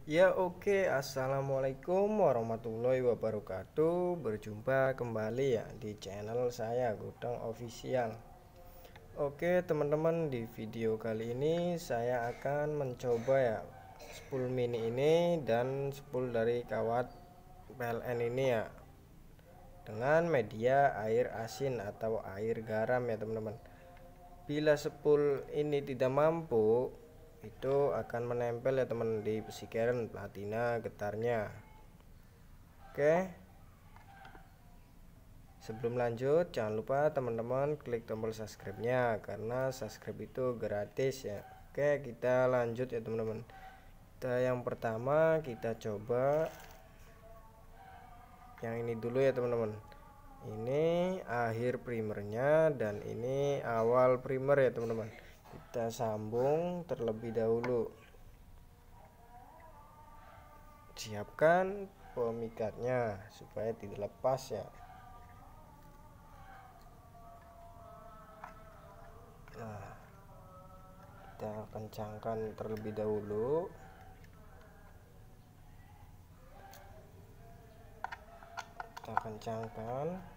Ya oke, Assalamualaikum warahmatullahi wabarakatuh. Berjumpa kembali ya di channel saya Gudang Official. Oke teman-teman, di video kali ini saya akan mencoba ya spool mini ini dan spool dari kawat PLN ini ya, dengan media air asin atau air garam ya teman-teman. Bila spool ini tidak mampu, itu akan menempel ya teman di besi keren platina getarnya. Oke, sebelum lanjut jangan lupa teman-teman klik tombol subscribe nya, karena subscribe itu gratis ya. Oke, kita lanjut ya teman-teman. Yang pertama kita coba yang ini dulu ya teman-teman. Ini akhir primernya dan ini awal primer ya teman-teman. Kita sambung terlebih dahulu. Siapkan pemikatnya supaya tidak lepas ya. Nah, kita kencangkan terlebih dahulu. Kita kencangkan.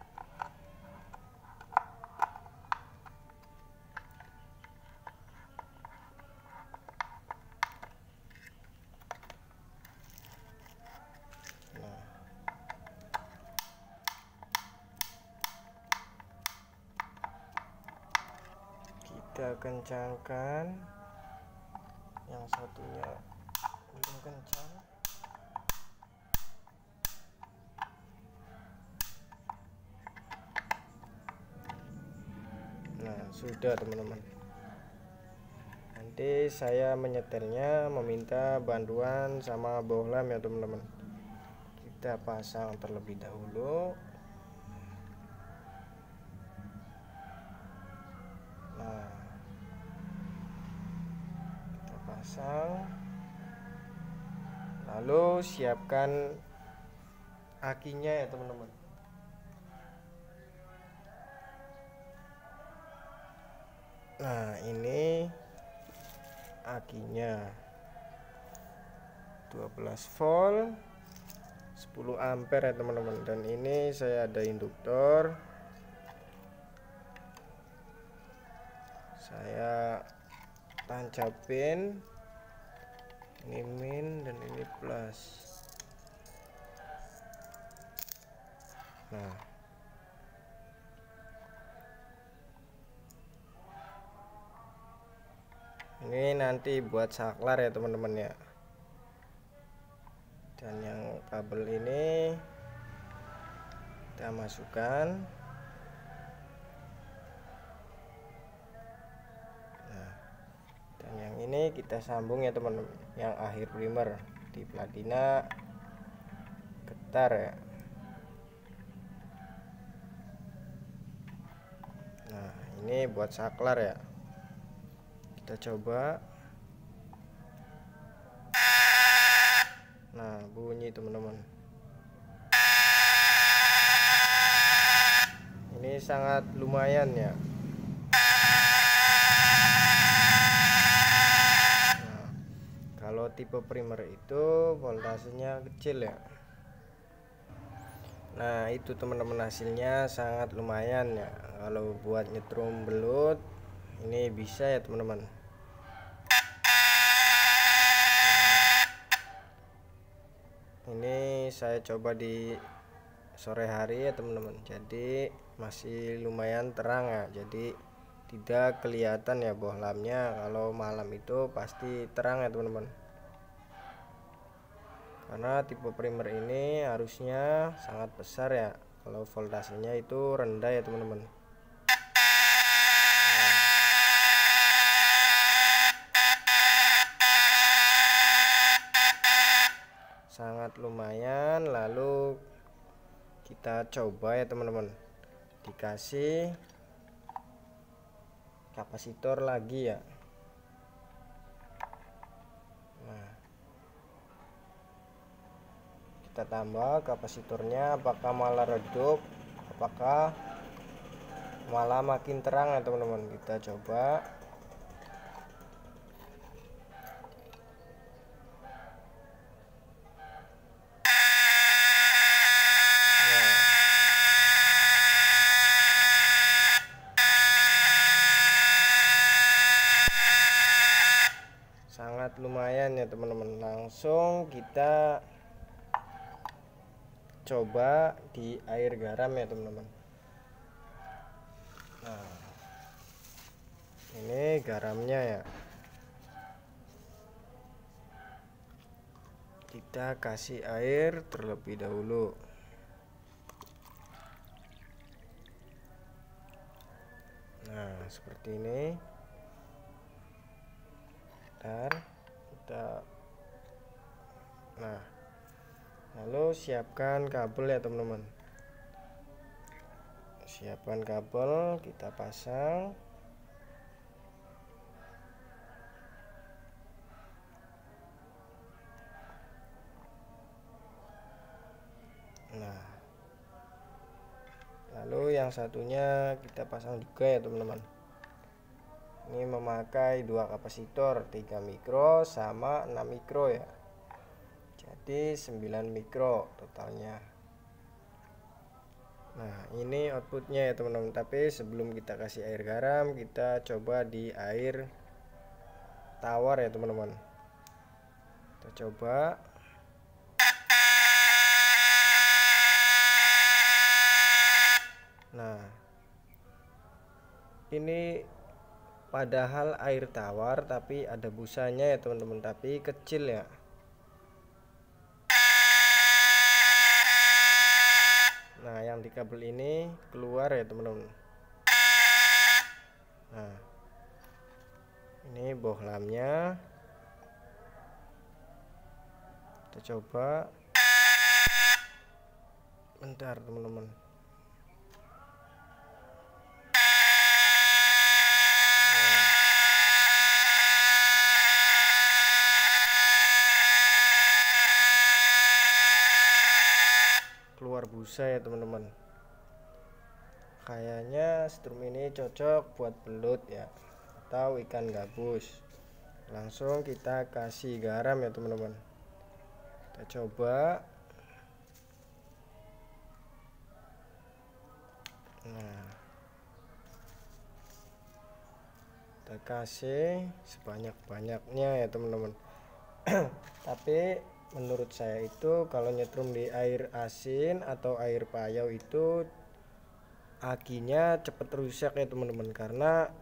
Nah, kita kencangkan. Yang satunya belum kencang. Nah, sudah teman-teman. Nanti saya menyetelnya meminta bantuan sama bohlam ya teman-teman. Kita pasang terlebih dahulu. Nah, kita pasang, lalu siapkan akinya ya teman-teman. Nah, ini akinya 12 volt 10 ampere ya teman-teman. Dan ini saya ada induktor, saya tancapin. Ini min dan ini plus. Nah, ini nanti buat saklar ya teman-teman ya. Dan yang kabel ini kita masukkan. Nah, dan yang ini kita sambung ya teman-teman, yang akhir primer di platina getar ya. Nah, ini buat saklar ya. Kita coba. Nah, bunyi teman-teman. Ini sangat lumayan ya. Nah, kalau tipe primer itu voltasenya kecil ya. Nah, itu teman-teman, hasilnya sangat lumayan ya. Kalau buat nyetrum belut ini bisa ya teman-teman. Ini saya coba di sore hari ya teman-teman, jadi masih lumayan terang ya, jadi tidak kelihatan ya bohlamnya. Kalau malam itu pasti terang ya teman-teman, karena tipe primer ini harusnya sangat besar ya, kalau voltasenya itu rendah ya teman-teman. Sangat lumayan. Lalu kita coba ya teman-teman, dikasih kapasitor lagi ya. Nah, kita tambah kapasitornya, apakah malah redup, apakah malah makin terang ya teman-teman. Kita coba. teman-teman. Langsung kita coba di air garam ya teman-teman. Nah, ini garamnya ya, kita kasih air terlebih dahulu. Nah, seperti ini. Dan kita, nah, lalu siapkan kabel ya teman-teman. Siapkan kabel, kita pasang. Nah, lalu yang satunya kita pasang juga ya teman-teman. Ini memakai 2 kapasitor 3 mikro sama 6 mikro ya, jadi 9 mikro totalnya. Nah, ini outputnya ya teman-teman. Tapi sebelum kita kasih air garam, kita coba di air tawar ya teman-teman. Kita coba. Nah, ini padahal air tawar tapi ada busanya ya teman-teman, tapi kecil ya. Nah, yang di kabel ini keluar ya teman-teman. Nah, ini bohlamnya. Kita coba. Bentar teman-teman. Keluar busa ya teman-teman. Kayaknya strum ini cocok buat belut ya, atau ikan gabus. Langsung kita kasih garam ya teman-teman. Kita coba. Nah, kita kasih sebanyak-banyaknya ya teman-teman. Tapi menurut saya itu kalau nyetrum di air asin atau air payau itu akinya cepet rusak ya teman-teman, karena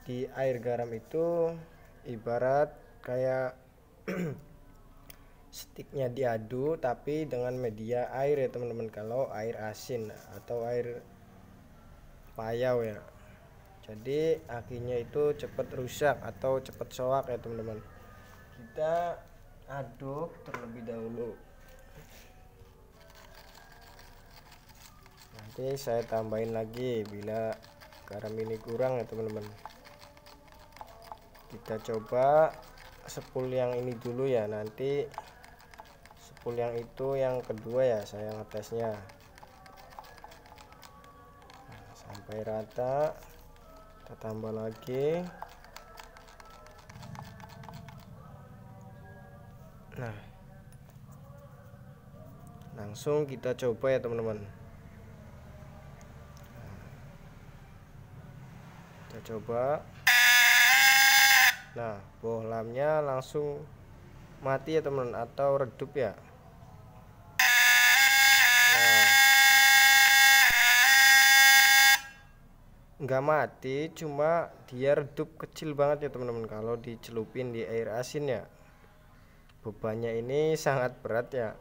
di air garam itu ibarat kayak stiknya diadu tapi dengan media air ya teman-teman, kalau air asin atau air payau ya. Jadi akinya itu cepet rusak atau cepet soak ya teman-teman. Kita aduk terlebih dahulu. Nanti saya tambahin lagi bila garam ini kurang ya teman-teman. Kita coba sepul yang ini dulu ya, nanti sepul yang itu yang kedua ya saya ngetesnya. Nah, sampai rata, kita tambah lagi. Nah, langsung kita coba ya teman-teman. Kita coba. Nah, bohlamnya langsung mati ya teman-teman, atau redup ya. Nah, nggak mati, cuma dia redup kecil banget ya teman-teman kalau dicelupin di air asin ya. Bebannya ini sangat berat ya.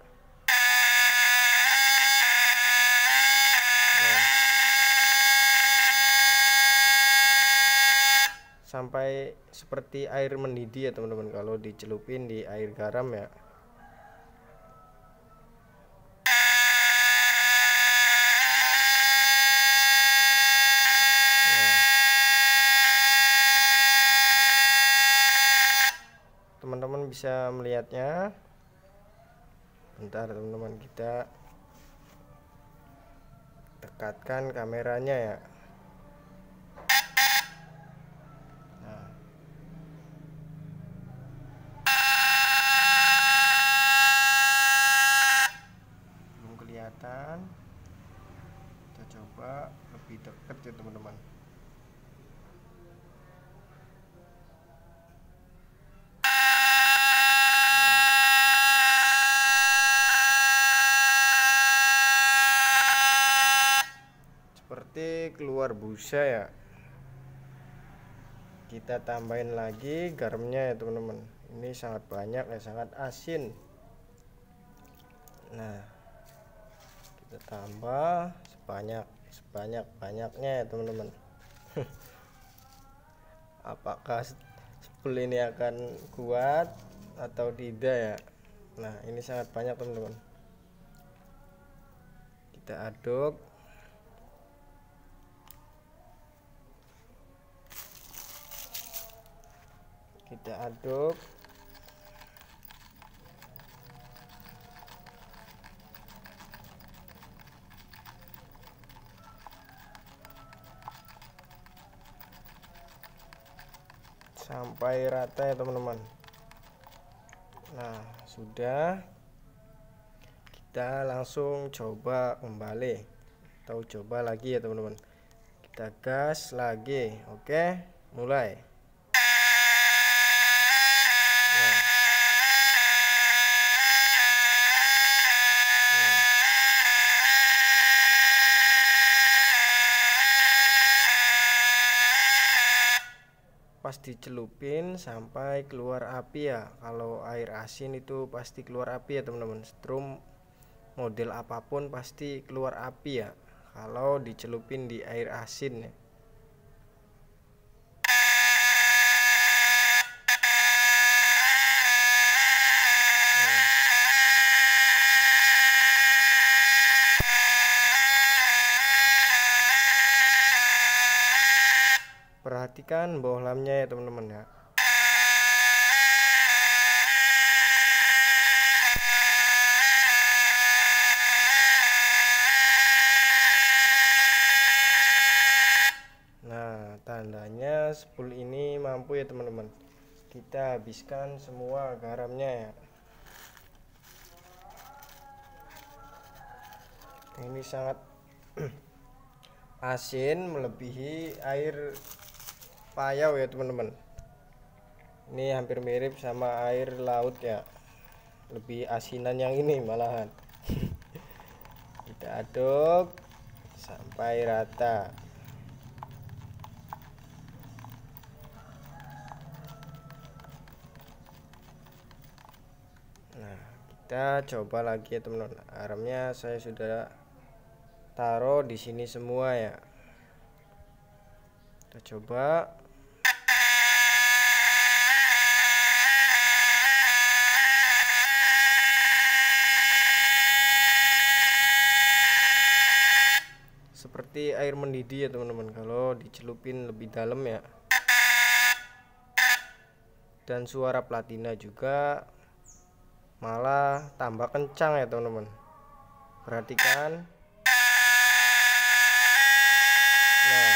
Nah, sampai seperti air mendidih ya teman-teman kalau dicelupin di air garam ya. Teman-teman bisa melihatnya. Bentar teman-teman, kita dekatkan kameranya ya. Nah, belum kelihatan. Kita coba lebih dekat ya teman-teman. seperti keluar busa ya. Kita tambahin lagi garamnya ya teman-teman. Ini sangat banyak ya, sangat asin. Nah, kita tambah sebanyak-banyaknya ya teman-teman. Apakah spool ini akan kuat atau tidak ya? Nah, ini sangat banyak teman-teman. Kita aduk. Sampai rata ya teman-teman. Nah, sudah, kita langsung coba kembali atau coba lagi ya teman-teman. Kita gas lagi. Oke, mulai. Pas dicelupin sampai keluar api ya. Kalau air asin itu pasti keluar api ya teman-teman. Strum model apapun pasti keluar api ya kalau dicelupin di air asin ya. Perhatikan bohlamnya ya teman-teman ya. Nah, tandanya spool ini mampu ya teman-teman. Kita habiskan semua garamnya ya. Ini sangat asin melebihi air payau ya teman-teman. Ini hampir mirip sama air laut ya, lebih asinan yang ini malahan. Kita aduk sampai rata. Nah, kita coba lagi ya teman-teman. Garamnya saya sudah taruh di sini semua ya. Kita coba. Seperti air mendidih ya teman-teman kalau dicelupin lebih dalam ya. Dan suara platina juga malah tambah kencang ya teman-teman. Perhatikan. Nah,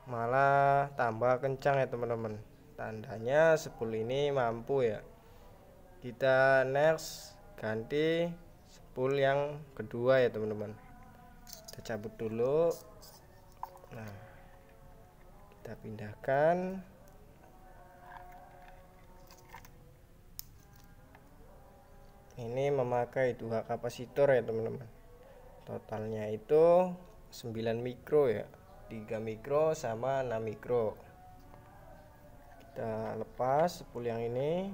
malah tambah kencang ya teman-teman. Tandanya spool ini mampu ya. Kita next ganti spool yang kedua ya teman-teman. Kita cabut dulu. Nah, kita pindahkan. Ini memakai 2 kapasitor ya teman-teman. Totalnya itu 9 mikro ya. 3 mikro sama 6 mikro. Kita lepas spool yang ini.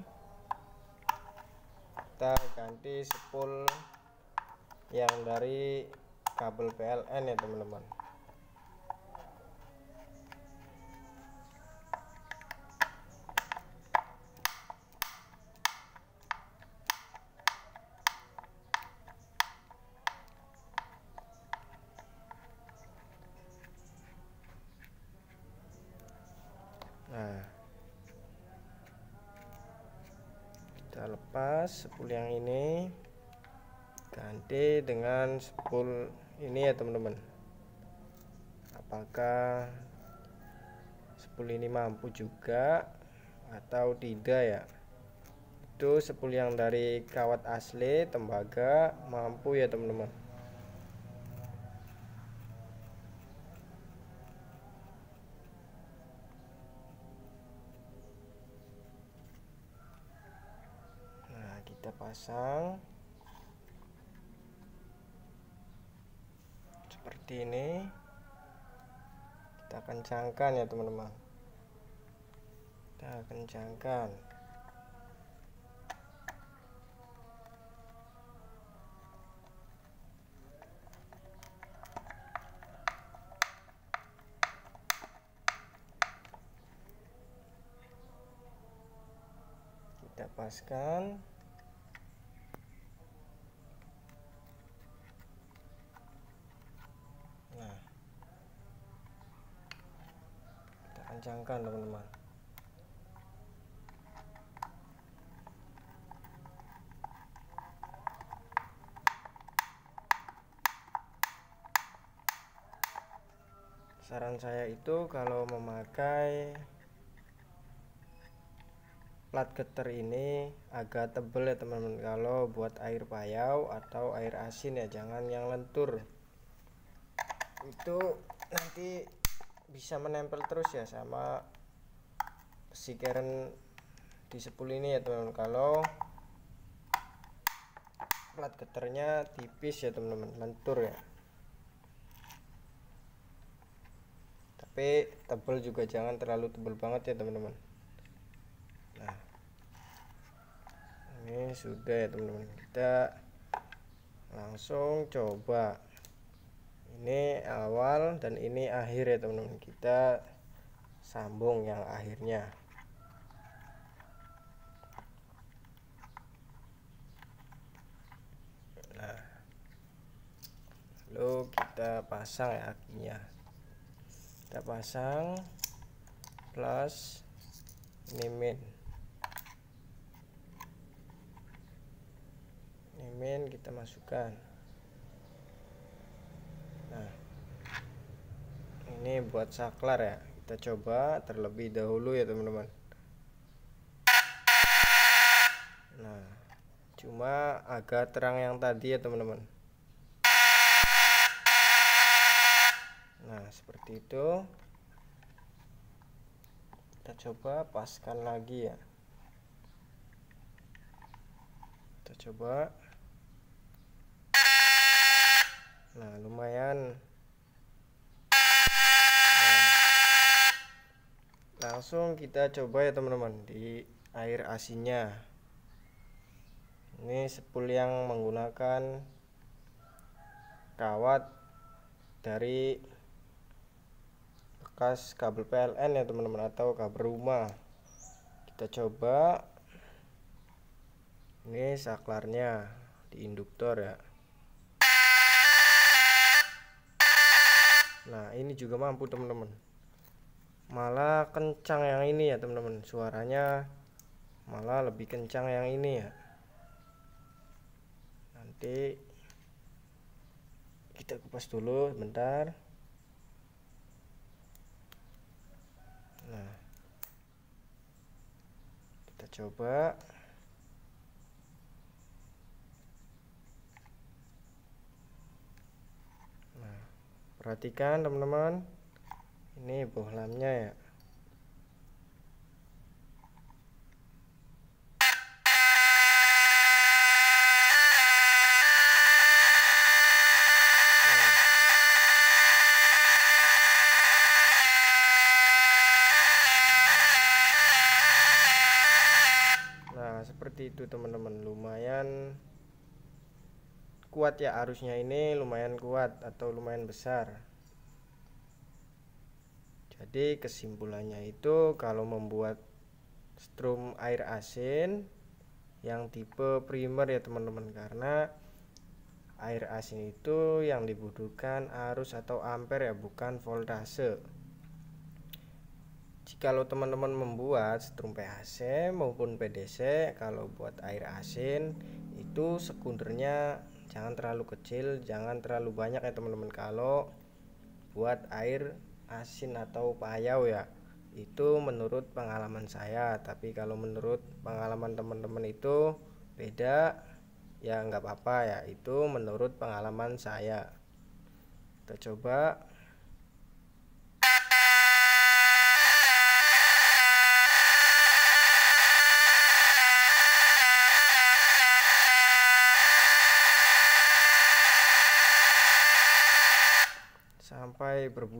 Kita ganti spool yang dari kabel PLN ya teman-teman. Nah, kita lepas spool yang ini, ganti dengan spool ini ya teman-teman. Apakah spool ini mampu juga atau tidak ya? Itu spool yang dari kawat asli tembaga mampu ya teman-teman. Kita pasang seperti ini. Kita kencangkan ya teman-teman, kita kencangkan. Kita paskan. Nah, kita kencangkan teman-teman. Saran saya itu kalau memakai plat getter ini agak tebel ya teman-teman, kalau buat air payau atau air asin ya, jangan yang lentur, itu nanti bisa menempel terus ya sama si keren di spool ini ya teman-teman. Kalau plat getternya tipis ya teman-teman, lentur ya, tapi tebel juga jangan terlalu tebel banget ya teman-teman. Nah, ini sudah ya teman-teman, kita langsung coba. Ini awal dan ini akhir ya teman-teman, kita sambung yang akhirnya. Nah, lalu kita pasang ya akinya, kita pasang plus ini min kita masukkan. Nah, ini buat saklar ya, kita coba terlebih dahulu ya teman-teman. Nah, cuma agak terang yang tadi ya teman-teman. Nah, seperti itu. Kita coba paskan lagi ya, kita coba. Nah, lumayan. Nah, langsung kita coba ya teman-teman di air asinnya. Ini spool yang menggunakan kawat dari bekas kabel PLN ya teman-teman, atau kabel rumah. Kita coba. Ini saklarnya di induktor ya. Nah, ini juga mampu teman-teman, malah kencang yang ini ya teman-teman, suaranya malah lebih kencang yang ini ya. Nanti kita kupas dulu bentar. Nah, kita coba. Nah, perhatikan teman-teman, ini bohlamnya ya. Nah, seperti itu teman-teman, lumayan kuat ya arusnya, ini lumayan kuat atau lumayan besar. Jadi kesimpulannya itu kalau membuat strum air asin yang tipe primer ya teman-teman, karena air asin itu yang dibutuhkan arus atau ampere ya, bukan voltase. Jikalau teman-teman membuat strum PAC maupun PDC, kalau buat air asin itu sekundernya jangan terlalu kecil, jangan terlalu banyak ya teman-teman. Kalau buat air asin atau payau ya, itu menurut pengalaman saya. Tapi kalau menurut pengalaman teman-teman itu beda ya, nggak apa-apa ya, itu menurut pengalaman saya. Kita coba.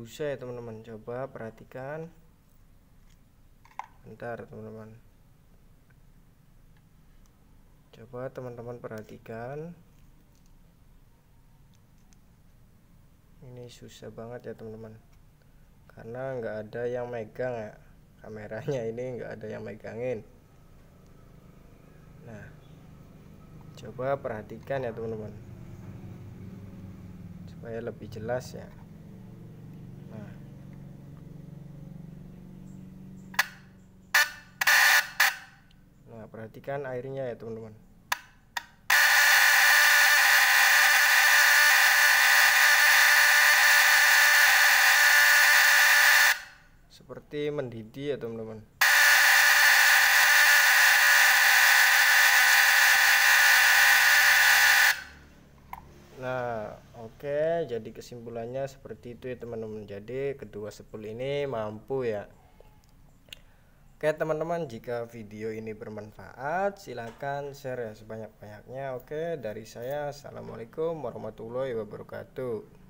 busa ya teman-teman. Coba perhatikan. Bentar teman-teman. Coba teman-teman perhatikan. Ini susah banget ya teman-teman, karena nggak ada yang megang ya kameranya, ini nggak ada yang megangin. Nah, coba perhatikan ya teman-teman, supaya lebih jelas ya. Nah, perhatikan airnya ya teman-teman. Seperti mendidih ya teman-teman. Nah, oke, jadi kesimpulannya seperti itu ya teman-teman. Jadi kedua spool ini mampu ya. Oke teman-teman, jika video ini bermanfaat silahkan share ya sebanyak-banyaknya. Oke, dari saya assalamualaikum warahmatullahi wabarakatuh.